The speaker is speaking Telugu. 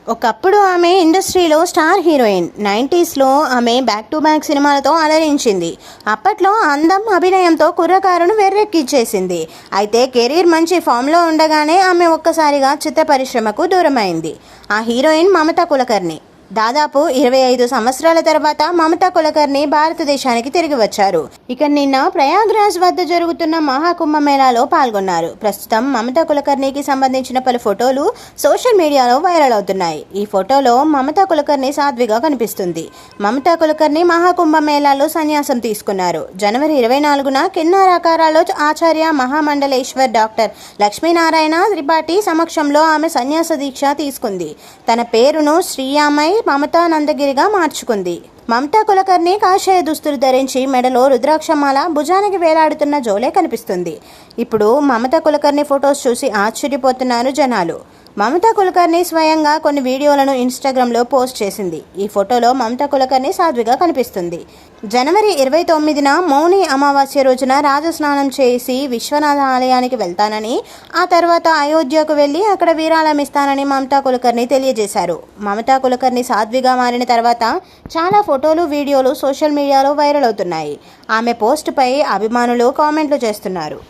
ఒకప్పుడు ఆమె ఇండస్ట్రీలో స్టార్ హీరోయిన్. 90స్లో ఆమె బ్యాక్ టు బ్యాక్ సినిమాలతో అలరించింది. అప్పట్లో అందం, అభినయంతో కుర్రకారును వెర్రెక్కిచ్చేసింది. అయితే కెరీర్ మంచి ఫామ్లో ఉండగానే ఆమె ఒక్కసారిగా చిత్ర పరిశ్రమకు దూరమైంది. ఆ హీరోయిన్ మమతా కులకర్ణి. దాదాపు 25 సంవత్సరాల తర్వాత మమతా కులకర్ణి భారతదేశానికి తిరిగి వచ్చారు. ఇక నిన్న ప్రయాగ్రాజ్ వద్ద జరుగుతున్న మహాకుంభమేళాలో పాల్గొన్నారు. ప్రస్తుతం మమతా కులకర్ణికి సంబంధించిన పలు ఫోటోలు సోషల్ మీడియాలో వైరల్ అవుతున్నాయి. ఈ ఫోటోలో మమతా కులకర్ణి సాధ్విగా కనిపిస్తుంది. మమతా కులకర్ణి మహాకుంభమేళాలో సన్యాసం తీసుకున్నారు. జనవరి 24న కిన్నారాకారాలో ఆచార్య మహామండలేశ్వర్ డాక్టర్ లక్ష్మీనారాయణ త్రిపాఠి సమక్షంలో ఆమె సన్యాస దీక్ష తీసుకుంది. తన పేరును శ్రీయామై మమతా నందగిరిగా మార్చుకుంది. మమతా కులకర్ణి కాషాయ దుస్తులు ధరించి మెడలో రుద్రాక్షమాల, భుజానికి వేలాడుతున్న జోలే కనిపిస్తుంది. ఇప్పుడు మమతా కులకర్ణి ఫొటోస్ చూసి ఆశ్చర్యపోతున్నారు జనాలు. మమతా కులకర్ణి స్వయంగా కొన్ని వీడియోలను ఇన్స్టాగ్రామ్లో పోస్ట్ చేసింది. ఈ ఫోటోలో మమతా కులకర్ణి సాధ్విగా కనిపిస్తుంది. జనవరి 29న మౌని అమావాస్య రోజున రాజస్నానం చేసి విశ్వనాథ ఆలయానికి వెళ్తానని, ఆ తర్వాత అయోధ్యకు వెళ్ళి అక్కడ వీరాళం ఇస్తానని మమతా కులకర్ణి తెలియజేశారు. మమతా కులకర్ణి సాధ్విగా మారిన తర్వాత చాలా ఫోటోలు, వీడియోలు సోషల్ మీడియాలో వైరల్ అవుతున్నాయి. ఆమె పోస్టుపై అభిమానులు కామెంట్లు చేస్తున్నారు.